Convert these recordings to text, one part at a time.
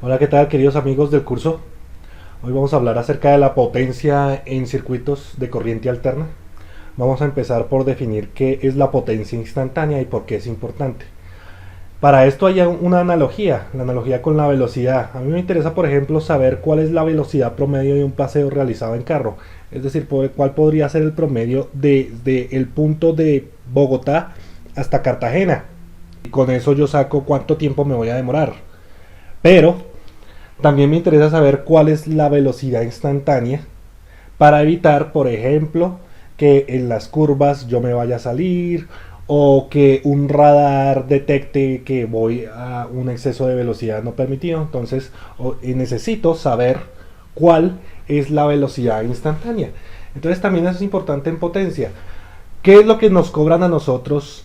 Hola, ¿qué tal, queridos amigos del curso? Hoy vamos a hablar acerca de la potencia en circuitos de corriente alterna. Vamos a empezar por definir qué es la potencia instantánea y por qué es importante. Para esto hay una analogía, la analogía con la velocidad. A mí me interesa, por ejemplo, saber cuál es la velocidad promedio de un paseo realizado en carro. Es decir, cuál podría ser el promedio desde el punto de Bogotá hasta Cartagena. Y con eso yo saco cuánto tiempo me voy a demorar. Pero también me interesa saber cuál es la velocidad instantánea para evitar, por ejemplo, que en las curvas yo me vaya a salir o que un radar detecte que voy a un exceso de velocidad no permitido. Entonces necesito saber cuál es la velocidad instantánea. Entonces también eso es importante en potencia. ¿Qué es lo que nos cobran a nosotros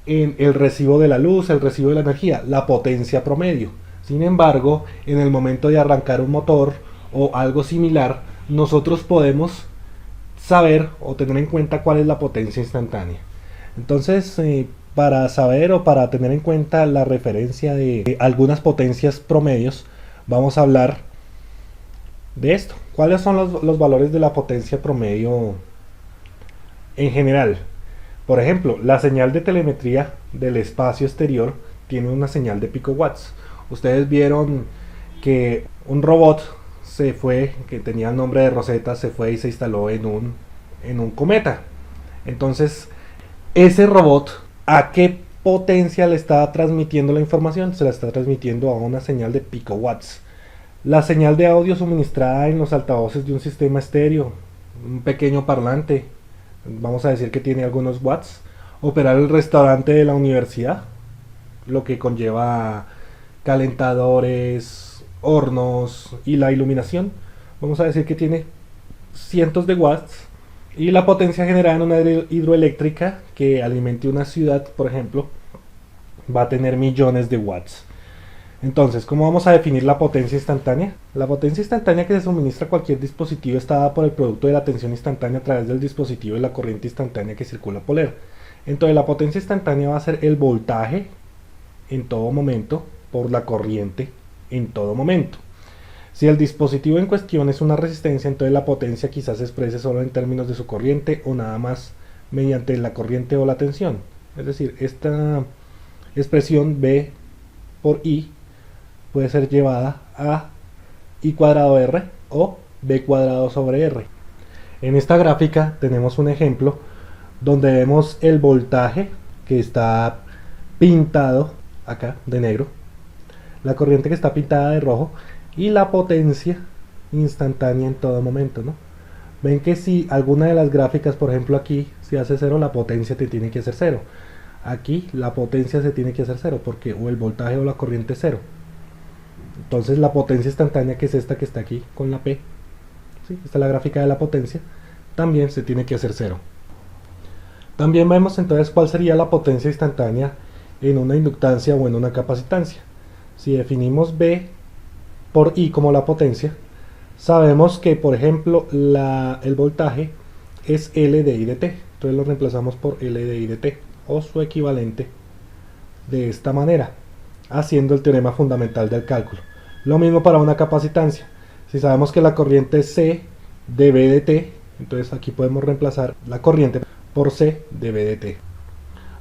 en el recibo de la luz, el recibo de la energía? La potencia promedio. Sin embargo, en el momento de arrancar un motor o algo similar, nosotros podemos saber o tener en cuenta cuál es la potencia instantánea. Entonces, para saber o para tener en cuenta la referencia de algunas potencias promedios, vamos a hablar de esto. ¿Cuáles son los valores de la potencia promedio en general? Por ejemplo, la señal de telemetría del espacio exterior tiene una señal de picowatts. Ustedes vieron que un robot se fue, que tenía el nombre de Rosetta, se fue y se instaló en un cometa. Entonces, ese robot, ¿a qué potencia le está transmitiendo la información? Se la está transmitiendo a una señal de picowatts. La señal de audio suministrada en los altavoces de un sistema estéreo, un pequeño parlante, vamos a decir que tiene algunos watts. Operar el restaurante de la universidad, lo que conlleva calentadores, hornos y la iluminación, vamos a decir que tiene cientos de watts. Y la potencia generada en una hidroeléctrica que alimente una ciudad, por ejemplo, va a tener millones de watts. Entonces, ¿cómo vamos a definir la potencia instantánea? La potencia instantánea que se suministra a cualquier dispositivo está dada por el producto de la tensión instantánea a través del dispositivo y la corriente instantánea que circula por él. Entonces, la potencia instantánea va a ser el voltaje en todo momento por la corriente en todo momento. Si el dispositivo en cuestión es una resistencia, entonces la potencia quizás se exprese solo en términos de su corriente o nada más mediante la corriente o la tensión. Es decir, esta expresión B por I puede ser llevada a I cuadrado R o B cuadrado sobre R. En esta gráfica tenemos un ejemplo donde vemos el voltaje que está pintado acá de negro, la corriente que está pintada de rojo y la potencia instantánea en todo momento, ¿no? Ven que si alguna de las gráficas, por ejemplo aquí, si hace 0, la potencia te tiene que hacer 0. Aquí la potencia se tiene que hacer 0 porque o el voltaje o la corriente es 0. Entonces la potencia instantánea, que es esta que está aquí con la P, ¿sí? Esta es la gráfica de la potencia, también se tiene que hacer 0. También vemos entonces cuál sería la potencia instantánea en una inductancia o en una capacitancia. Si definimos B por I como la potencia, sabemos que, por ejemplo, el voltaje es L de I de T. Entonces lo reemplazamos por L de I de T o su equivalente de esta manera, haciendo el teorema fundamental del cálculo. Lo mismo para una capacitancia. Si sabemos que la corriente es C de B de T, entonces aquí podemos reemplazar la corriente por C de B de T.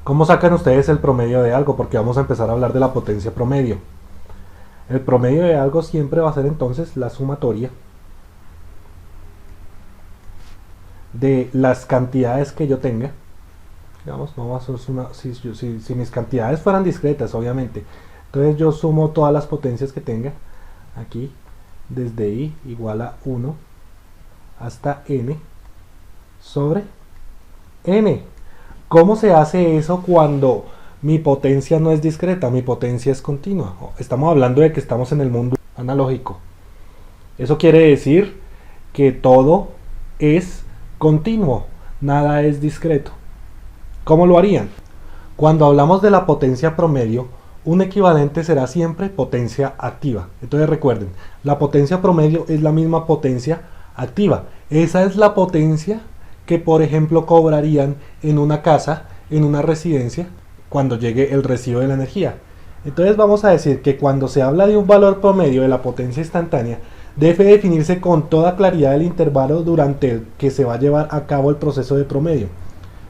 ¿Cómo sacan ustedes el promedio de algo? Porque vamos a empezar a hablar de la potencia promedio. El promedio de algo siempre va a ser entonces la sumatoria de las cantidades que yo tenga. Digamos, si mis cantidades fueran discretas, obviamente. Entonces yo sumo todas las potencias que tenga aquí, desde I igual a 1 hasta N sobre N. ¿Cómo se hace eso cuando mi potencia no es discreta, mi potencia es continua? Estamos hablando de que estamos en el mundo analógico. Eso quiere decir que todo es continuo, nada es discreto. ¿Cómo lo harían? Cuando hablamos de la potencia promedio, un equivalente será siempre potencia activa. Entonces recuerden, la potencia promedio es la misma potencia activa. Esa es la potencia que, por ejemplo, cobrarían en una casa, en una residencia, cuando llegue el recibo de la energía. Entonces vamos a decir que cuando se habla de un valor promedio de la potencia instantánea, debe definirse con toda claridad el intervalo durante el que se va a llevar a cabo el proceso de promedio.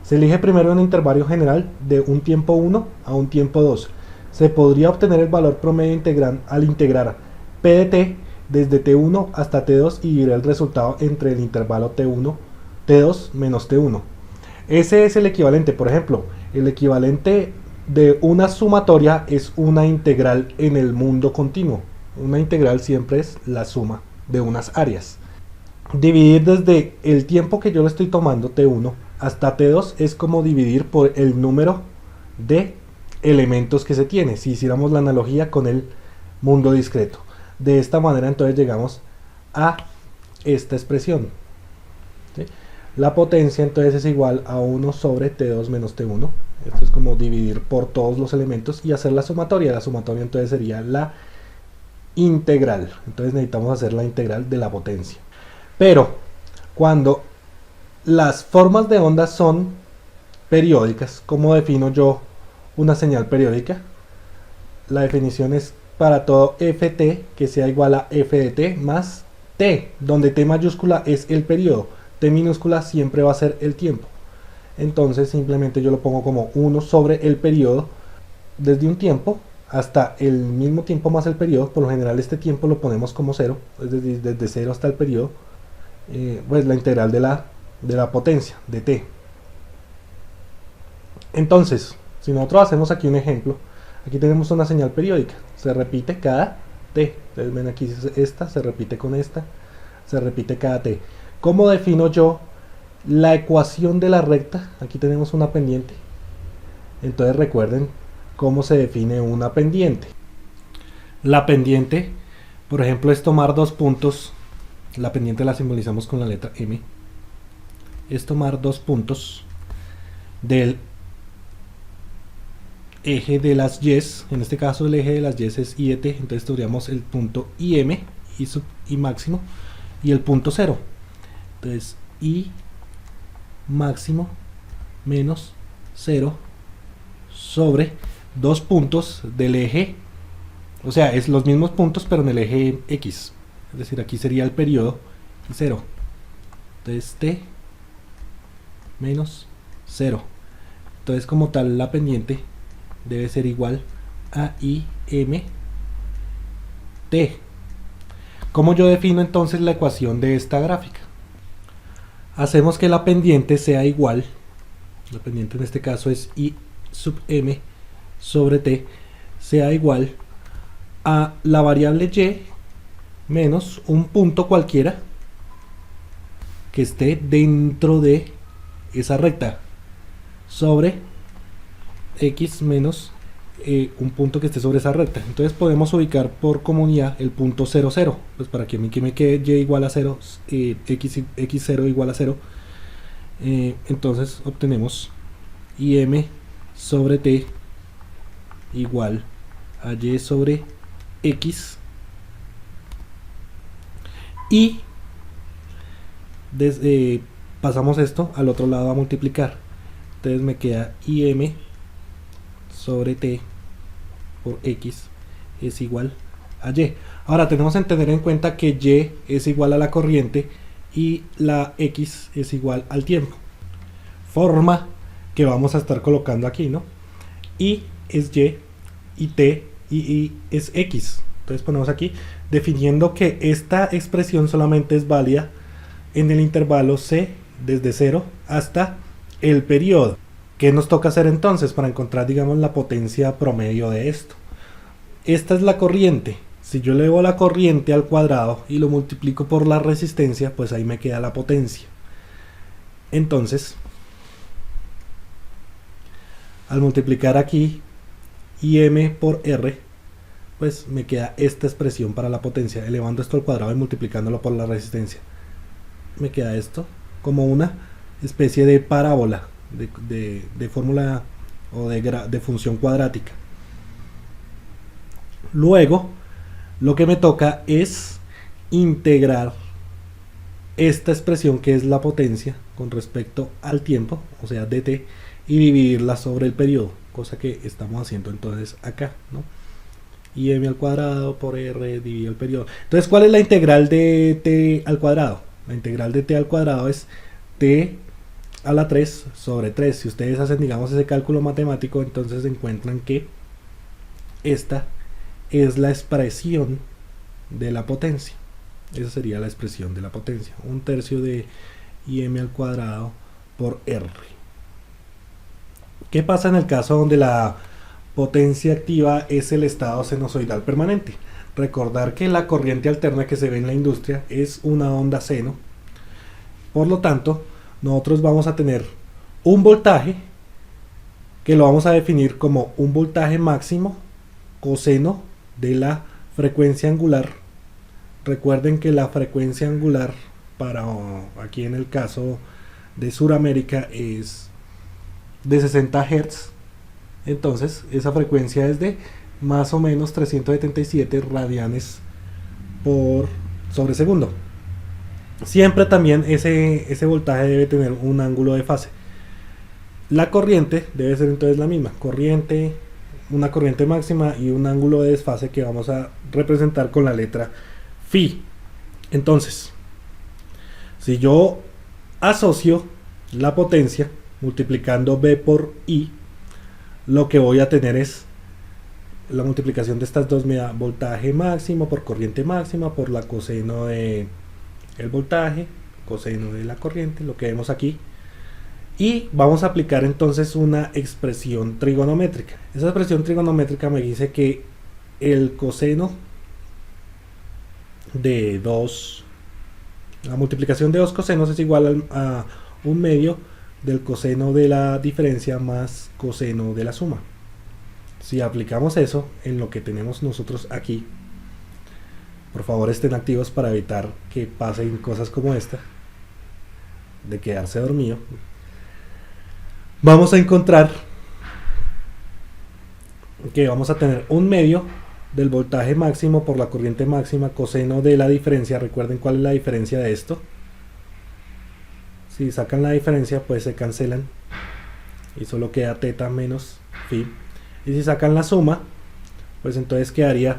Se elige primero un intervalo general de un tiempo 1 a un tiempo 2. Se podría obtener el valor promedio al integrar P de t desde t1 hasta t2 y dividir el resultado entre el intervalo t2 menos t1. Ese es el equivalente, por ejemplo, el equivalente de una sumatoria es una integral en el mundo continuo. Una integral siempre es la suma de unas áreas. Dividir desde el tiempo que yo le estoy tomando, t1, hasta t2 es como dividir por el número de elementos que se tiene, si hiciéramos la analogía con el mundo discreto. De esta manera entonces llegamos a esta expresión, ¿sí? La potencia entonces es igual a 1 sobre t2 menos t1. Esto es como dividir por todos los elementos y hacer la sumatoria. La sumatoria entonces sería la integral. Entonces necesitamos hacer la integral de la potencia. Pero cuando las formas de onda son periódicas, ¿cómo defino yo una señal periódica? La definición es para todo ft que sea igual a f de t más t, donde t mayúscula es el periodo, t minúscula siempre va a ser el tiempo. Entonces simplemente yo lo pongo como 1 sobre el periodo desde un tiempo hasta el mismo tiempo más el periodo. Por lo general este tiempo lo ponemos como 0, desde 0 hasta el periodo, pues la integral de la potencia de t. Entonces, si nosotros hacemos aquí un ejemplo, aquí tenemos una señal periódica, se repite cada t. Ustedes ven aquí esta, se repite con esta, se repite cada t. ¿Cómo defino yo la ecuación de la recta? Aquí tenemos una pendiente. Entonces recuerden cómo se define una pendiente. La pendiente, por ejemplo, es tomar dos puntos. La pendiente la simbolizamos con la letra M. Es tomar dos puntos del eje de las y, en este caso el eje de las y es I de t, entonces tendríamos el punto IM, I máximo, y el punto 0. Entonces I máximo menos 0 sobre dos puntos del eje, o sea, es los mismos puntos pero en el eje X, es decir, aquí sería el periodo y 0. Entonces t menos 0. Entonces como tal la pendiente debe ser igual a IM t. ¿Cómo yo defino entonces la ecuación de esta gráfica? Hacemos que la pendiente sea igual, la pendiente en este caso es I sub m sobre t, sea igual a la variable y menos un punto cualquiera que esté dentro de esa recta sobre x menos un punto que esté sobre esa recta. Entonces podemos ubicar por comunidad el punto 0, 0, pues para que me quede y igual a 0, x0 igual a 0. Entonces obtenemos im sobre t igual a y sobre x, y pasamos esto al otro lado a multiplicar. Entonces me queda im sobre t por x es igual a y. Ahora tenemos que tener en cuenta que y es igual a la corriente y la x es igual al tiempo, forma que vamos a estar colocando aquí, ¿no? Y es y t y es x. Entonces ponemos aquí definiendo que esta expresión solamente es válida en el intervalo c desde 0 hasta el periodo. ¿Qué nos toca hacer entonces para encontrar, digamos, la potencia promedio de esto? Esta es la corriente. Si yo elevo la corriente al cuadrado y lo multiplico por la resistencia, pues ahí me queda la potencia. Entonces, al multiplicar aquí im por r, pues me queda esta expresión para la potencia, elevando esto al cuadrado y multiplicándolo por la resistencia. Me queda esto como una especie de parábola, de fórmula o de función cuadrática. Luego lo que me toca es integrar esta expresión que es la potencia con respecto al tiempo, o sea dt, y dividirla sobre el periodo, cosa que estamos haciendo entonces acá, ¿no? y m al cuadrado por r dividido el periodo. Entonces, ¿cuál es la integral de t al cuadrado? La integral de t al cuadrado es t a la 3 sobre 3. Si ustedes hacen, digamos, ese cálculo matemático, entonces encuentran que esta es la expresión de la potencia. Esa sería la expresión de la potencia. 1/3 de im al cuadrado por r. ¿Qué pasa en el caso donde la potencia activa es el estado sinusoidal permanente? Recordar que la corriente alterna que se ve en la industria es una onda seno. Por lo tanto, nosotros vamos a tener un voltaje que lo vamos a definir como un voltaje máximo coseno de la frecuencia angular. Recuerden que la frecuencia angular para aquí en el caso de Sudamérica es de 60 Hz. Entonces esa frecuencia es de más o menos 377 radianes por sobre segundo. Siempre también ese voltaje debe tener un ángulo de fase. La corriente debe ser entonces la misma, una corriente máxima y un ángulo de desfase que vamos a representar con la letra Phi. Entonces, si yo asocio la potencia multiplicando B por I, lo que voy a tener es la multiplicación de estas dos, me da voltaje máximo por corriente máxima por la coseno de el voltaje, coseno de la corriente, lo que vemos aquí. Y vamos a aplicar entonces una expresión trigonométrica. Esa expresión trigonométrica me dice que el coseno de la multiplicación de dos cosenos es igual a un medio del coseno de la diferencia más coseno de la suma. Si aplicamos eso en lo que tenemos nosotros aquí, por favor estén activos para evitar que pasen cosas como esta, de quedarse dormido. Vamos a encontrar que vamos a tener un medio del voltaje máximo por la corriente máxima coseno de la diferencia. Recuerden cuál es la diferencia de esto. Si sacan la diferencia, pues se cancelan y solo queda teta menos phi. Y si sacan la suma, pues entonces quedaría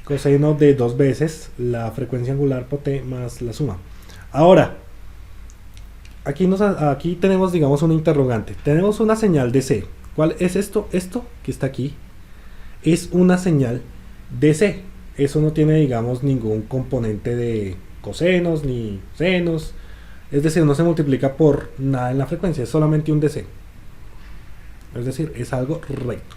coseno de 2 veces la frecuencia angular por t más la suma. Ahora, aquí tenemos, digamos, un interrogante. Tenemos una señal de C. ¿Cuál es esto? Esto que está aquí es una señal de C. Eso no tiene, digamos, ningún componente de cosenos ni senos. Es decir, no se multiplica por nada en la frecuencia. Es solamente un DC. Es decir, es algo recto.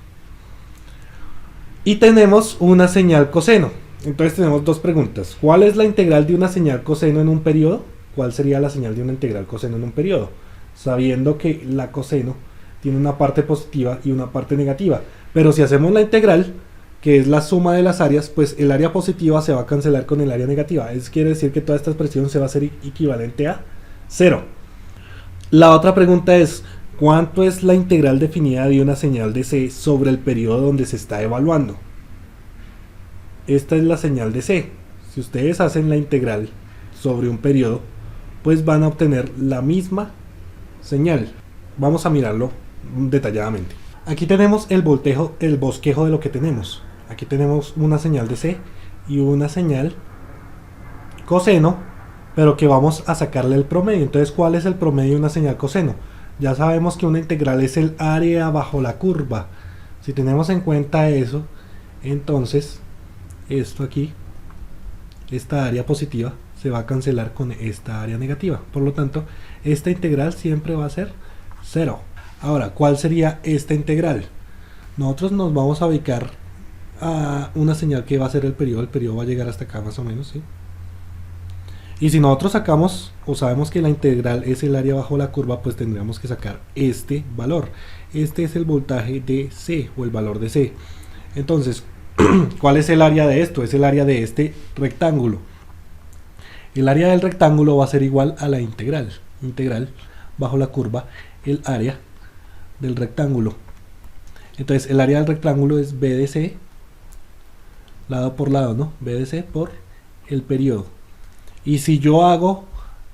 Y tenemos una señal coseno. Entonces tenemos dos preguntas. ¿Cuál es la integral de una señal coseno en un periodo? ¿Cuál sería la señal de una integral coseno en un periodo? Sabiendo que la coseno tiene una parte positiva y una parte negativa. Pero si hacemos la integral, que es la suma de las áreas, pues el área positiva se va a cancelar con el área negativa. Eso quiere decir que toda esta expresión se va a hacer equivalente a 0. La otra pregunta es, ¿cuánto es la integral definida de una señal de C sobre el periodo donde se está evaluando? Esta es la señal de C. Si ustedes hacen la integral sobre un periodo, pues van a obtener la misma señal. Vamos a mirarlo detalladamente. Aquí tenemos el bosquejo de lo que tenemos. Aquí tenemos una señal de C y una señal coseno, pero que vamos a sacarle el promedio. Entonces, ¿cuál es el promedio de una señal coseno? Ya sabemos que una integral es el área bajo la curva. Si tenemos en cuenta eso, entonces esto aquí, esta área positiva, se va a cancelar con esta área negativa. Por lo tanto, esta integral siempre va a ser 0. Ahora, ¿cuál sería esta integral? Nosotros nos vamos a ubicar a una señal que va a ser el periodo. El periodo va a llegar hasta acá más o menos, ¿sí? Y si nosotros sacamos o sabemos que la integral es el área bajo la curva, pues tendríamos que sacar este valor. Este es el voltaje de C o el valor de C. Entonces, ¿cuál es el área de esto? Es el área de este rectángulo. El área del rectángulo va a ser igual a la integral bajo la curva, el área del rectángulo. Entonces el área del rectángulo es B de C, lado por lado, ¿no? B de C por el periodo. Y si yo hago,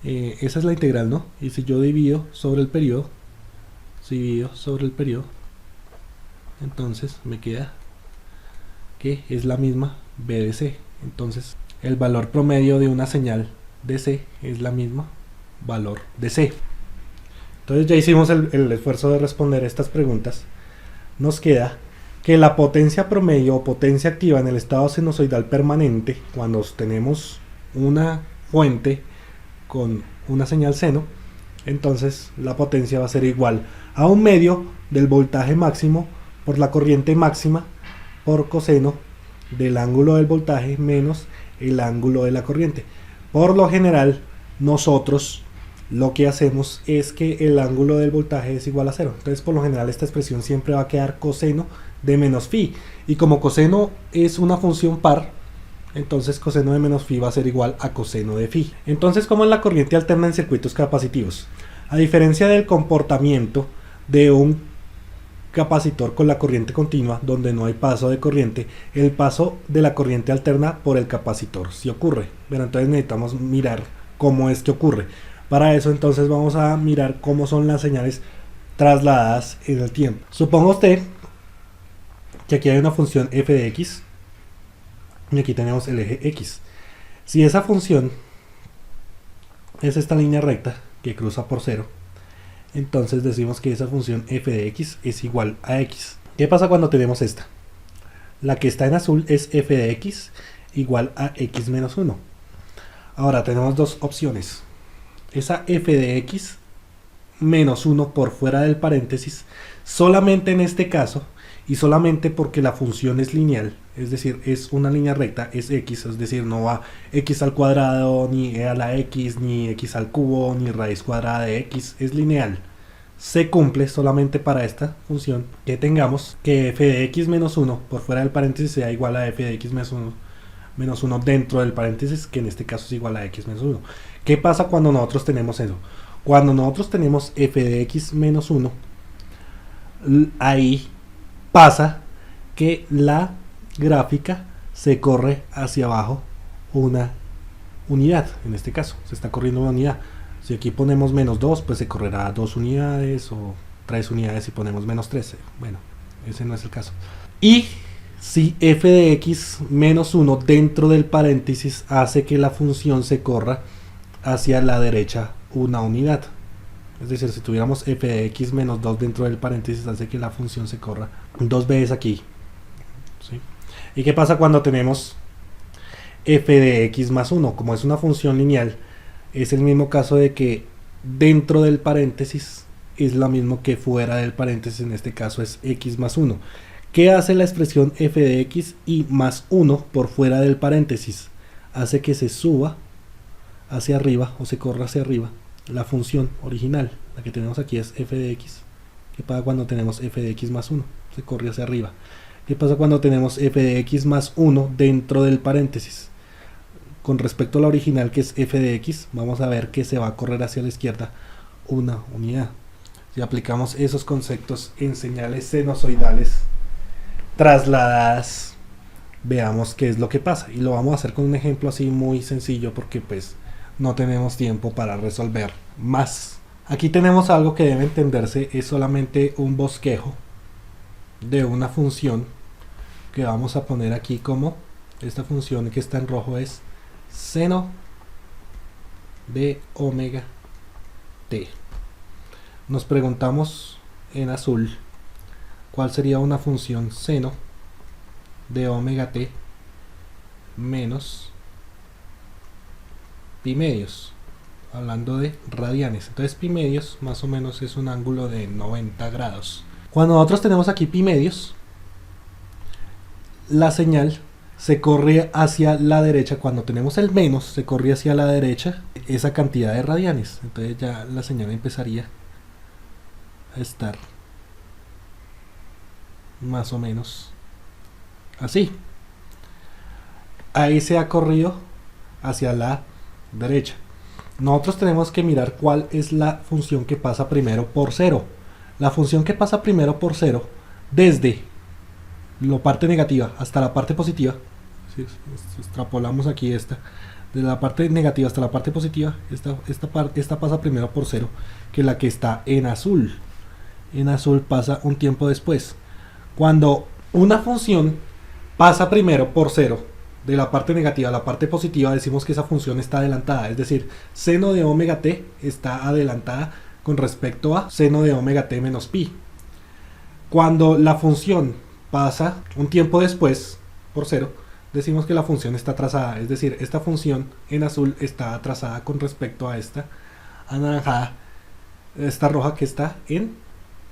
esa es la integral, ¿no? Y si yo divido sobre el periodo, entonces me queda que es la misma b de c. Entonces el valor promedio de una señal de c es la misma valor de c. Entonces ya hicimos el esfuerzo de responder estas preguntas. Nos queda que la potencia promedio o potencia activa en el estado sinusoidal permanente, cuando tenemos una fuente con una señal seno, entonces la potencia va a ser igual a un medio del voltaje máximo por la corriente máxima por coseno del ángulo del voltaje menos el ángulo de la corriente. Por lo general, nosotros lo que hacemos es que el ángulo del voltaje es igual a 0. Entonces, por lo general, esta expresión siempre va a quedar coseno de menos phi. Y como coseno es una función par, entonces coseno de menos phi va a ser igual a coseno de phi. Entonces, ¿cómo es la corriente alterna en circuitos capacitivos? A diferencia del comportamiento de un capacitor con la corriente continua, donde no hay paso de corriente, el paso de la corriente alterna por el capacitor sí ocurre. Pero entonces necesitamos mirar cómo es que ocurre. Para eso entonces vamos a mirar cómo son las señales trasladadas en el tiempo. Suponga usted que aquí hay una función f de x y aquí tenemos el eje x. Si esa función es esta línea recta que cruza por 0, entonces decimos que esa función f de x es igual a x. ¿Qué pasa cuando tenemos esta? La que está en azul es f de x igual a x menos 1. Ahora tenemos dos opciones. Esa f de x menos 1 por fuera del paréntesis, solamente en este caso, y solamente porque la función es lineal, es decir, es una línea recta, es x, es decir, no va x al cuadrado, ni e a la x, ni x al cubo, ni raíz cuadrada de x, es lineal. Se cumple solamente para esta función que tengamos que f de x menos 1 por fuera del paréntesis sea igual a f de x menos 1 dentro del paréntesis, que en este caso es igual a x menos 1. ¿Qué pasa cuando nosotros tenemos eso? Cuando nosotros tenemos f de x menos 1, ahí pasa que la gráfica se corre hacia abajo una unidad. En este caso se está corriendo una unidad. Si aquí ponemos menos 2, pues se correrá 2 unidades o 3 unidades si ponemos menos 13. Bueno, ese no es el caso. Y si f de x menos 1 dentro del paréntesis hace que la función se corra hacia la derecha una unidad. Es decir, si tuviéramos f de x menos 2 dentro del paréntesis hace que la función se corra 2 veces aquí. ¿Sí? ¿Y qué pasa cuando tenemos f de x más 1? Como es una función lineal, es el mismo caso de que dentro del paréntesis es lo mismo que fuera del paréntesis, en este caso es x más 1. ¿Qué hace la expresión f de x y más 1 por fuera del paréntesis? Hace que se suba hacia arriba o se corra hacia arriba la función original. La que tenemos aquí es f de x. ¿Qué pasa cuando tenemos f de x más 1? Se corre hacia arriba. ¿Qué pasa cuando tenemos f de x más 1 dentro del paréntesis? Con respecto a la original, que es f de x, vamos a ver que se va a correr hacia la izquierda una unidad. Si aplicamos esos conceptos en señales sinusoidales trasladadas, veamos qué es lo que pasa. Y lo vamos a hacer con un ejemplo así muy sencillo porque pues no tenemos tiempo para resolver más. Aquí tenemos algo que debe entenderse, es solamente un bosquejo de una función que vamos a poner aquí como esta función que está en rojo es seno de omega t. Nos preguntamos en azul cuál sería una función seno de omega t menos pi medios, hablando de radianes. Entonces pi medios más o menos es un ángulo de 90 grados. Cuando nosotros tenemos aquí pi medios, la señal se corre hacia la derecha. Cuando tenemos el menos, se corre hacia la derecha esa cantidad de radianes. Entonces ya la señal empezaría a estar más o menos así. Ahí se ha corrido hacia la derecha. Nosotros tenemos que mirar cuál es la función que pasa primero por 0. La función que pasa primero por 0 desde la parte negativa hasta la parte positiva. Si extrapolamos aquí esta, de la parte negativa hasta la parte positiva, esta pasa primero por 0 que la que está en azul. En azul pasa un tiempo después. Cuando una función pasa primero por cero. De la parte negativa a la parte positiva decimos que esa función está adelantada, es decir, seno de omega t está adelantada con respecto a seno de omega t menos pi. Cuando la función pasa un tiempo después por cero, decimos que la función está atrasada, es decir, esta función en azul está atrasada con respecto a esta anaranjada, esta roja que está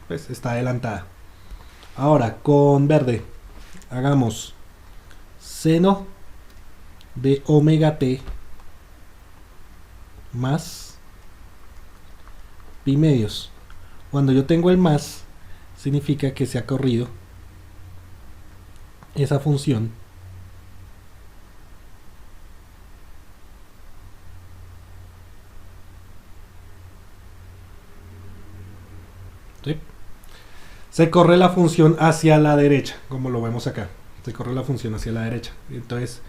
pues está adelantada. Ahora con verde hagamos seno de omega t más pi medios. Cuando yo tengo el más, significa que se ha corrido esa función ¿sí? Se corre la función hacia la derecha, como lo vemos acá, se corre la función hacia la derecha. Entonces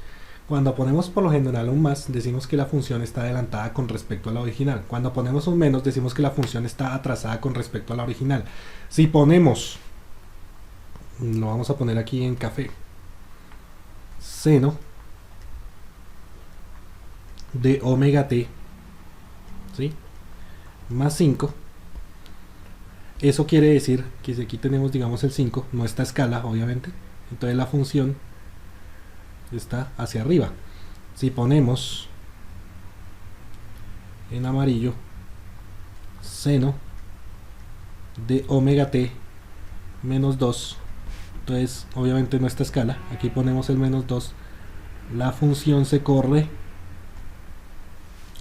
cuando ponemos por lo general un más, decimos que la función está adelantada con respecto a la original. Cuando ponemos un menos, decimos que la función está atrasada con respecto a la original. Si ponemos, lo vamos a poner aquí en café, seno de omega t, ¿sí? Más 5, eso quiere decir que si aquí tenemos, digamos, el 5, no está a escala, obviamente, entonces la función está hacia arriba. Si ponemos en amarillo seno de omega t menos 2, entonces obviamente no está a escala, aquí ponemos el menos 2, la función se corre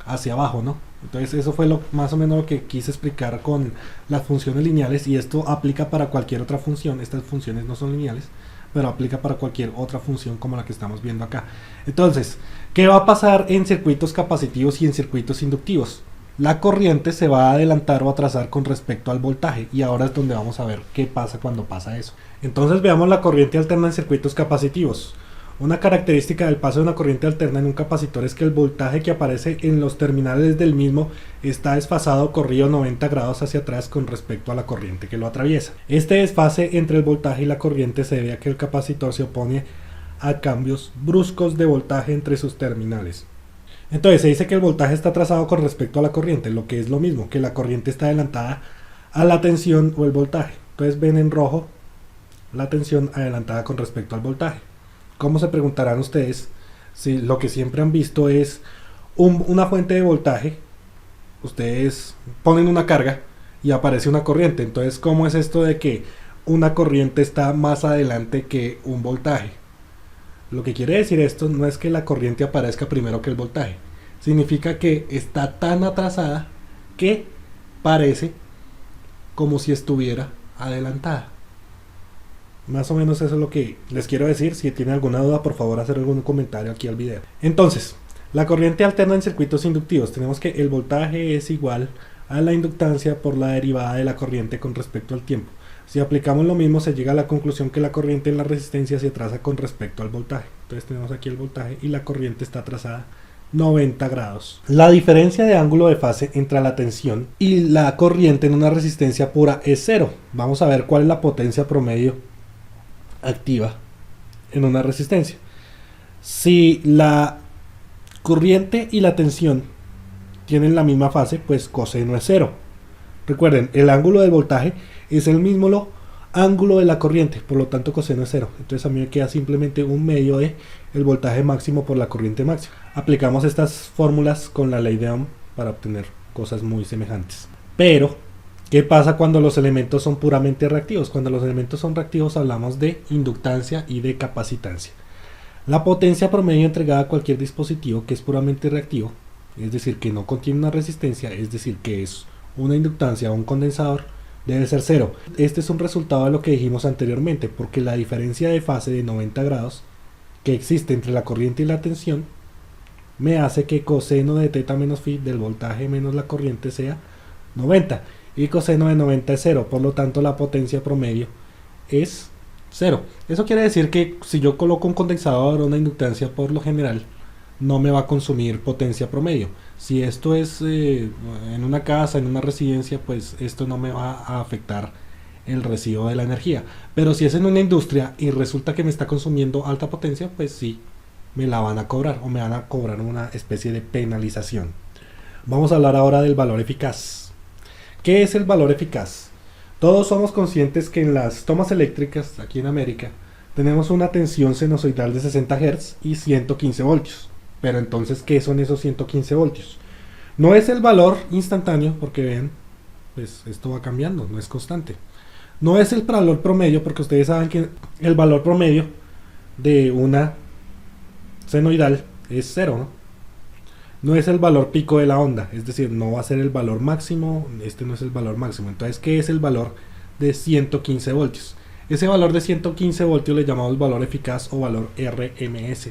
hacia abajo, ¿no? Entonces eso fue más o menos lo que quise explicar con las funciones lineales, y esto aplica para cualquier otra función. Estas funciones no son lineales, pero aplica para cualquier otra función como la que estamos viendo acá. Entonces, ¿qué va a pasar en circuitos capacitivos y en circuitos inductivos? La corriente se va a adelantar o atrasar con respecto al voltaje, y ahora es donde vamos a ver qué pasa cuando pasa eso. Entonces veamos la corriente alterna en circuitos capacitivos. Una característica del paso de una corriente alterna en un capacitor es que el voltaje que aparece en los terminales del mismo está desfasado o corrido 90 grados hacia atrás con respecto a la corriente que lo atraviesa. Este desfase entre el voltaje y la corriente se debe a que el capacitor se opone a cambios bruscos de voltaje entre sus terminales. Entonces se dice que el voltaje está atrasado con respecto a la corriente, lo que es lo mismo, que la corriente está adelantada a la tensión o el voltaje. Entonces ven en rojo la tensión adelantada con respecto al voltaje. ¿Cómo se preguntarán ustedes? Si lo que siempre han visto es una fuente de voltaje, ustedes ponen una carga y aparece una corriente. Entonces, ¿cómo es esto de que una corriente está más adelante que un voltaje? Lo que quiere decir esto no es que la corriente aparezca primero que el voltaje, significa que está tan atrasada que parece como si estuviera adelantada. Más o menos eso es lo que les quiero decir. Si tienen alguna duda, por favor hacer algún comentario aquí al video. Entonces, la corriente alterna en circuitos inductivos. Tenemos que el voltaje es igual a la inductancia por la derivada de la corriente con respecto al tiempo. Si aplicamos lo mismo, se llega a la conclusión que la corriente en la resistencia se atrasa con respecto al voltaje. Entonces tenemos aquí el voltaje y la corriente está atrasada 90 grados. La diferencia de ángulo de fase entre la tensión y la corriente en una resistencia pura es cero. Vamos a ver cuál es la potencia promedio activa en una resistencia. Si la corriente y la tensión tienen la misma fase, pues coseno es cero. Recuerden, el ángulo del voltaje es el mismo ángulo de la corriente, por lo tanto coseno es cero. Entonces a mí me queda simplemente un medio de el voltaje máximo por la corriente máxima. Aplicamos estas fórmulas con la ley de Ohm para obtener cosas muy semejantes. Pero ¿qué pasa cuando los elementos son puramente reactivos? Cuando los elementos son reactivos hablamos de inductancia y de capacitancia. La potencia promedio entregada a cualquier dispositivo que es puramente reactivo, es decir, que no contiene una resistencia, es decir, que es una inductancia o un condensador, debe ser cero. Este es un resultado de lo que dijimos anteriormente, porque la diferencia de fase de 90 grados que existe entre la corriente y la tensión me hace que coseno de teta menos phi del voltaje menos la corriente sea 90. Y coseno de 90 es 0, por lo tanto la potencia promedio es 0. Eso quiere decir que si yo coloco un condensador o una inductancia, por lo general no me va a consumir potencia promedio. Si esto es en una casa, en una residencia, pues esto no me va a afectar el recibo de la energía. Pero si es en una industria y resulta que me está consumiendo alta potencia, pues sí, me la van a cobrar o me van a cobrar una especie de penalización. Vamos a hablar ahora del valor eficaz. ¿Qué es el valor eficaz? Todos somos conscientes que en las tomas eléctricas, aquí en América, tenemos una tensión sinusoidal de 60 Hz y 115 voltios. Pero entonces, ¿qué son esos 115 voltios? No es el valor instantáneo, porque ven, pues esto va cambiando, no es constante. No es el valor promedio, porque ustedes saben que el valor promedio de una senoidal es 0, ¿no? No es el valor pico de la onda, es decir, no va a ser el valor máximo, este no es el valor máximo. Entonces, ¿qué es el valor de 115 voltios? Ese valor de 115 voltios le llamamos valor eficaz o valor RMS.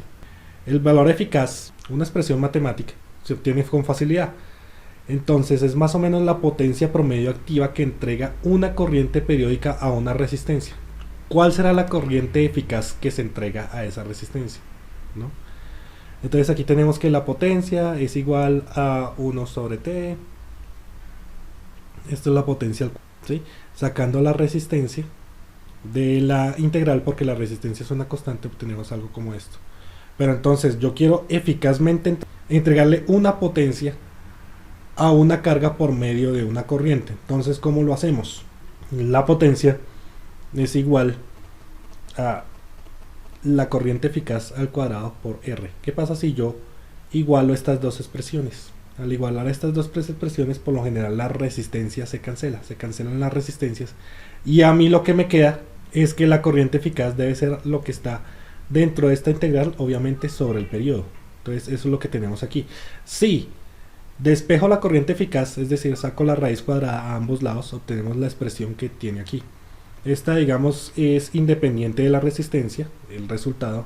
El valor eficaz, una expresión matemática, se obtiene con facilidad. Entonces es más o menos la potencia promedio activa que entrega una corriente periódica a una resistencia. ¿Cuál será la corriente eficaz que se entrega a esa resistencia? ¿No? Entonces aquí tenemos que la potencia es igual a 1 sobre T. Esto es la potencia, ¿sí? Sacando la resistencia de la integral, porque la resistencia es una constante, obtenemos algo como esto. Pero entonces yo quiero eficazmente entregarle una potencia a una carga por medio de una corriente. Entonces, ¿cómo lo hacemos? La potencia es igual a la corriente eficaz al cuadrado por R. ¿Qué pasa si yo igualo estas dos expresiones? Al igualar estas dos expresiones, por lo general la resistencia se cancelan las resistencias, y a mí lo que me queda es que la corriente eficaz debe ser lo que está dentro de esta integral, obviamente sobre el periodo. Entonces eso es lo que tenemos aquí. Si despejo la corriente eficaz, es decir, saco la raíz cuadrada a ambos lados, obtenemos la expresión que tiene aquí. Esta, digamos, es independiente de la resistencia, el resultado,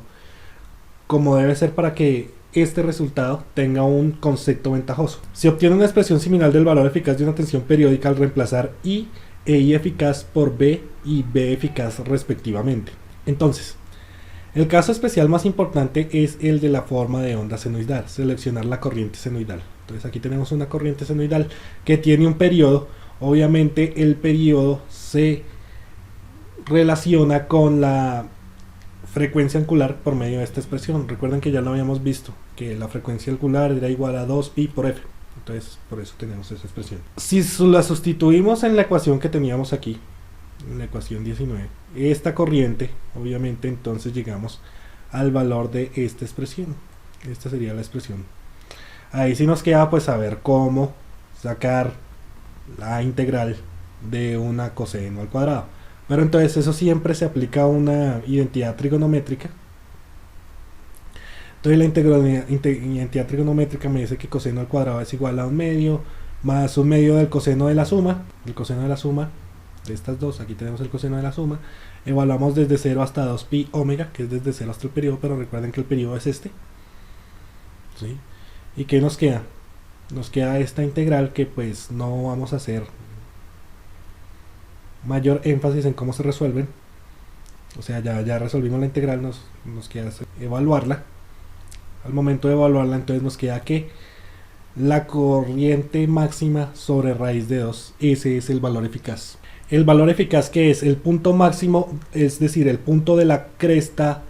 como debe ser para que este resultado tenga un concepto ventajoso. Se obtiene una expresión similar del valor eficaz de una tensión periódica al reemplazar I e I eficaz por B y B eficaz respectivamente. Entonces, el caso especial más importante es el de la forma de onda senoidal, seleccionar la corriente senoidal. Entonces aquí tenemos una corriente senoidal que tiene un periodo. Obviamente el periodo se relaciona con la frecuencia angular por medio de esta expresión. Recuerden que ya lo habíamos visto, que la frecuencia angular era igual a 2pi por f. Entonces por eso tenemos esa expresión. Si la sustituimos en la ecuación que teníamos aquí, en la ecuación 19, esta corriente, obviamente entonces llegamos al valor de esta expresión. Esta sería la expresión. Ahí sí nos queda pues saber cómo sacar la integral de una coseno al cuadrado. Pero entonces eso siempre se aplica a una identidad trigonométrica. Entonces la identidad trigonométrica me dice que coseno al cuadrado es igual a 1/2 más 1/2 del coseno de la suma. El coseno de la suma de estas dos, aquí tenemos el coseno de la suma. Evaluamos desde 0 hasta 2pi omega, que es desde 0 hasta el periodo, pero recuerden que el periodo es este. ¿Sí? ¿Y qué nos queda? Nos queda esta integral que pues no vamos a hacer mayor énfasis en cómo se resuelven. O sea, ya resolvimos la integral, nos queda evaluarla. Al momento de evaluarla, entonces nos queda que la corriente máxima sobre raíz de 2, ese es el valor eficaz. El valor eficaz, que es el punto máximo, es decir, el punto de la cresta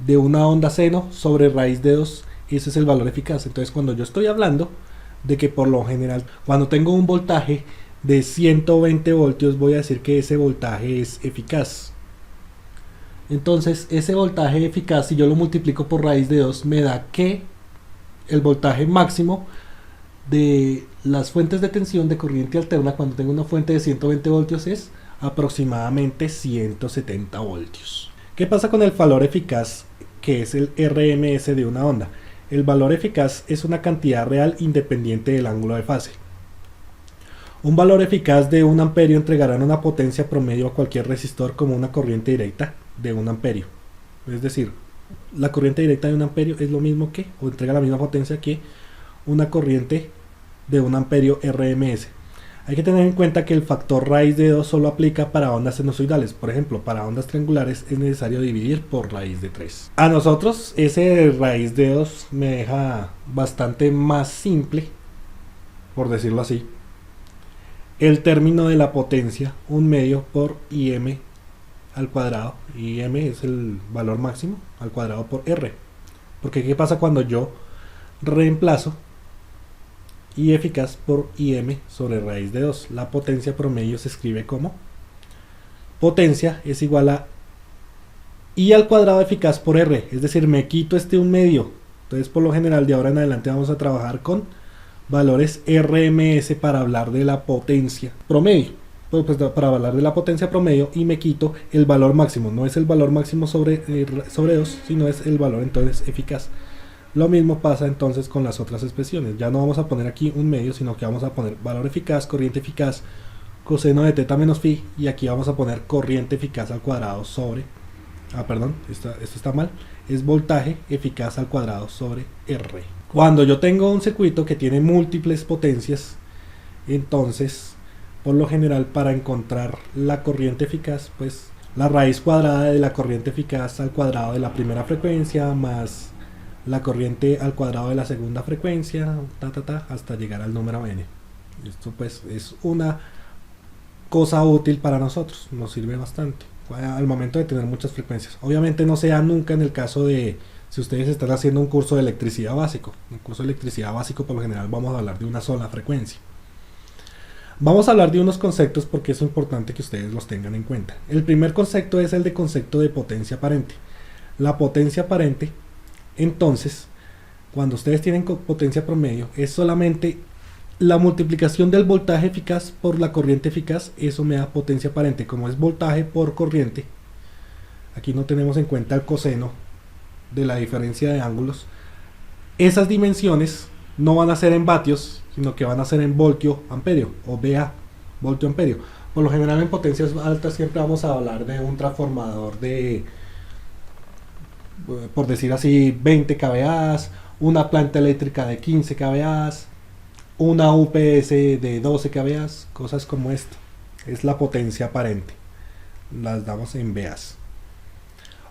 de una onda seno sobre raíz de 2, ese es el valor eficaz. Entonces cuando yo estoy hablando de que por lo general, cuando tengo un voltaje de 120 voltios, voy a decir que ese voltaje es eficaz. Entonces ese voltaje eficaz, si yo lo multiplico por raíz de 2, me da que el voltaje máximo de las fuentes de tensión de corriente alterna cuando tengo una fuente de 120 voltios es aproximadamente 170 voltios. ¿Qué pasa con el valor eficaz, que es el RMS de una onda? El valor eficaz es una cantidad real independiente del ángulo de fase. Un valor eficaz de 1 amperio entregará una potencia promedio a cualquier resistor como una corriente directa de 1 amperio. Es decir, la corriente directa de 1 amperio es lo mismo que, o entrega la misma potencia que una corriente de 1 amperio RMS. Hay que tener en cuenta que el factor raíz de 2 solo aplica para ondas sinusoidales. Por ejemplo, para ondas triangulares es necesario dividir por raíz de 3. A nosotros ese raíz de 2 me deja bastante más simple, por decirlo así, el término de la potencia, 1/2 por IM al cuadrado. IM es el valor máximo al cuadrado por R. Porque ¿qué pasa cuando yo reemplazo I eficaz por IM sobre raíz de 2? La potencia promedio se escribe como potencia es igual a I al cuadrado eficaz por R. Es decir, me quito este 1/2. Entonces, por lo general, de ahora en adelante vamos a trabajar con valores RMS para hablar de la potencia promedio. Pues para hablar de la potencia promedio, y me quito el valor máximo. No es el valor máximo sobre 2, sino es el valor entonces eficaz. Lo mismo pasa entonces con las otras expresiones. Ya no vamos a poner aquí 1/2, sino que vamos a poner valor eficaz, corriente eficaz, coseno de teta menos phi, y aquí vamos a poner corriente eficaz al cuadrado sobre, esto está mal, es voltaje eficaz al cuadrado sobre R. Cuando yo tengo un circuito que tiene múltiples potencias, entonces, por lo general, para encontrar la corriente eficaz, pues la raíz cuadrada de la corriente eficaz al cuadrado de la primera frecuencia más la corriente al cuadrado de la segunda frecuencia, hasta llegar al número n. Esto pues es una cosa útil para nosotros, nos sirve bastante al momento de tener muchas frecuencias. Obviamente no sea nunca en el caso de si ustedes están haciendo un curso de electricidad básico. En un curso de electricidad básico por lo general vamos a hablar de una sola frecuencia. Vamos a hablar de unos conceptos porque es importante que ustedes los tengan en cuenta. El primer concepto es el de concepto de potencia aparente. La potencia aparente, entonces, cuando ustedes tienen potencia promedio, es solamente la multiplicación del voltaje eficaz por la corriente eficaz. Eso me da potencia aparente. Como es voltaje por corriente, aquí no tenemos en cuenta el coseno de la diferencia de ángulos. Esas dimensiones no van a ser en vatios, sino que van a ser en voltio amperio o VA, voltio amperio. Por lo general en potencias altas siempre vamos a hablar de un transformador de, por decir así, 20 kVA, una planta eléctrica de 15 kVA, una UPS de 12 kVA, cosas como esto. Es la potencia aparente. Las damos en VAs.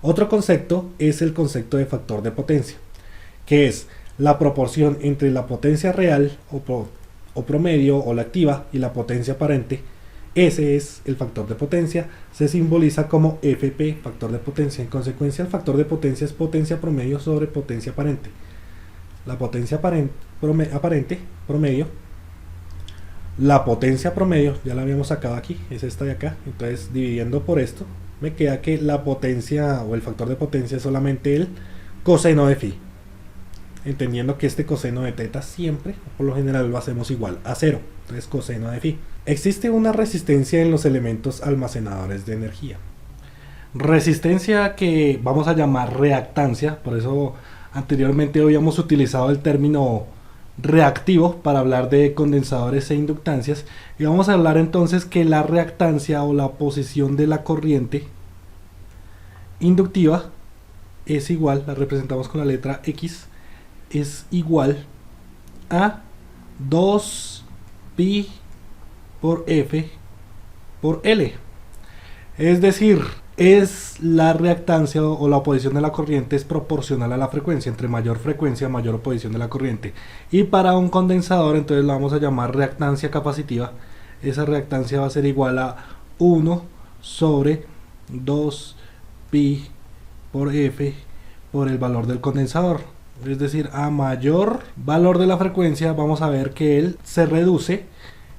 Otro concepto es el concepto de factor de potencia, que es la proporción entre la potencia real o promedio o la activa y la potencia aparente. Ese es el factor de potencia, se simboliza como FP, factor de potencia. En consecuencia, el factor de potencia es potencia promedio sobre potencia aparente. La potencia aparente promedio, la potencia promedio, ya la habíamos sacado aquí, es esta de acá. Entonces, dividiendo por esto, me queda que la potencia o el factor de potencia es solamente el coseno de phi. Entendiendo que este coseno de teta siempre, por lo general, lo hacemos igual a 0. Entonces, coseno de phi. Existe una resistencia en los elementos almacenadores de energía. Resistencia que vamos a llamar reactancia, por eso anteriormente habíamos utilizado el término reactivo para hablar de condensadores e inductancias, y vamos a hablar entonces que la reactancia o la oposición de la corriente inductiva es igual, la representamos con la letra X, es igual a 2pi por F por L. Es decir, es la reactancia o la oposición de la corriente es proporcional a la frecuencia. Entre mayor frecuencia, mayor oposición de la corriente. Y para un condensador, entonces la vamos a llamar reactancia capacitiva. Esa reactancia va a ser igual a 1 sobre 2pi por F por el valor del condensador. Es decir, a mayor valor de la frecuencia vamos a ver que él se reduce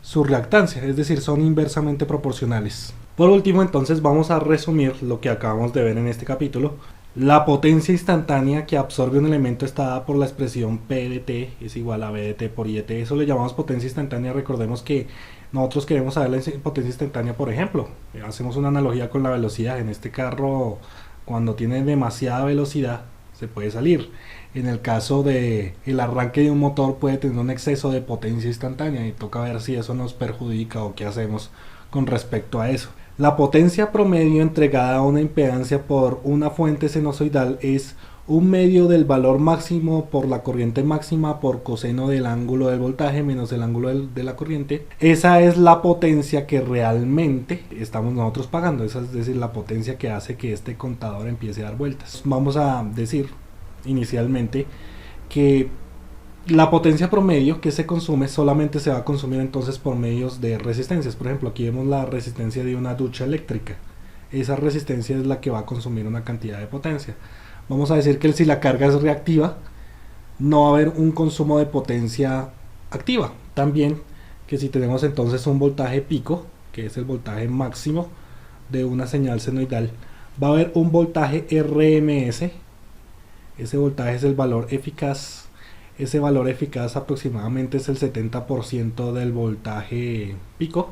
su reactancia, es decir, son inversamente proporcionales. Por último, entonces vamos a resumir lo que acabamos de ver en este capítulo. La potencia instantánea que absorbe un elemento está dada por la expresión P de T es igual a V de T por I de T. Eso le llamamos potencia instantánea. Recordemos que nosotros queremos saber la potencia instantánea, por ejemplo. Hacemos una analogía con la velocidad. En este carro, cuando tiene demasiada velocidad, se puede salir. En el caso de el arranque de un motor puede tener un exceso de potencia instantánea y toca ver si eso nos perjudica o qué hacemos con respecto a eso. La potencia promedio entregada a una impedancia por una fuente sinusoidal es 1/2 del valor máximo por la corriente máxima por coseno del ángulo del voltaje menos el ángulo de la corriente. Esa es la potencia que realmente estamos nosotros pagando, esa es decir, la potencia que hace que este contador empiece a dar vueltas. Vamos a decir inicialmente que La potencia promedio que se consume solamente se va a consumir entonces por medios de resistencias. Por ejemplo, aquí vemos la resistencia de una ducha eléctrica. Esa resistencia es la que va a consumir una cantidad de potencia. Vamos a decir que si la carga es reactiva, no va a haber un consumo de potencia activa. También que si tenemos entonces un voltaje pico, que es el voltaje máximo de una señal senoidal, va a haber un voltaje RMS. Ese voltaje es el valor eficaz. Ese valor eficaz aproximadamente es el 70% del voltaje pico.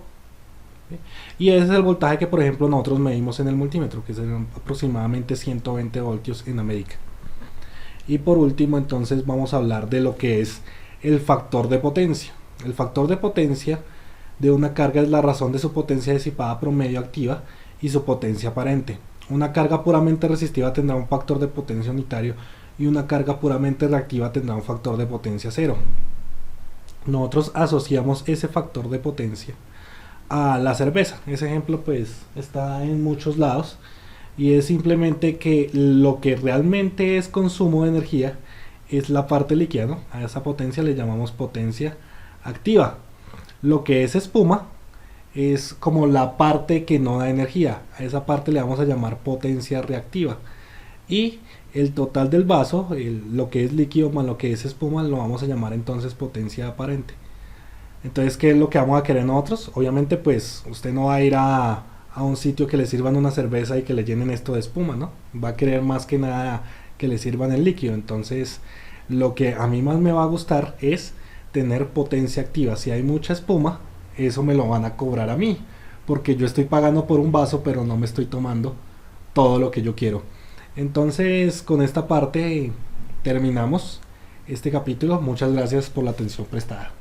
Y ese es el voltaje que, por ejemplo, nosotros medimos en el multímetro, que es aproximadamente 120 voltios en América. Y por último, entonces vamos a hablar de lo que es el factor de potencia. El factor de potencia de una carga es la razón de su potencia disipada promedio activa y su potencia aparente. Una carga puramente resistiva tendrá un factor de potencia unitario y una carga puramente reactiva tendrá un factor de potencia cero. Nosotros asociamos ese factor de potencia a la cerveza. Ese ejemplo pues está en muchos lados y es simplemente que lo que realmente es consumo de energía es la parte líquida, ¿no? A esa potencia le llamamos potencia activa. Lo que es espuma es como la parte que no da energía. A esa parte le vamos a llamar potencia reactiva. Y el total del vaso, lo que es líquido más lo que es espuma, lo vamos a llamar entonces potencia aparente. Entonces, ¿qué es lo que vamos a querer nosotros? Obviamente, pues usted no va a ir a un sitio que le sirvan una cerveza y que le llenen esto de espuma, ¿no? Va a querer más que nada que le sirvan el líquido. Entonces, lo que a mí más me va a gustar es tener potencia activa. Si hay mucha espuma, eso me lo van a cobrar a mí, porque yo estoy pagando por un vaso, pero no me estoy tomando todo lo que yo quiero. Entonces, con esta parte terminamos este capítulo. Muchas gracias por la atención prestada.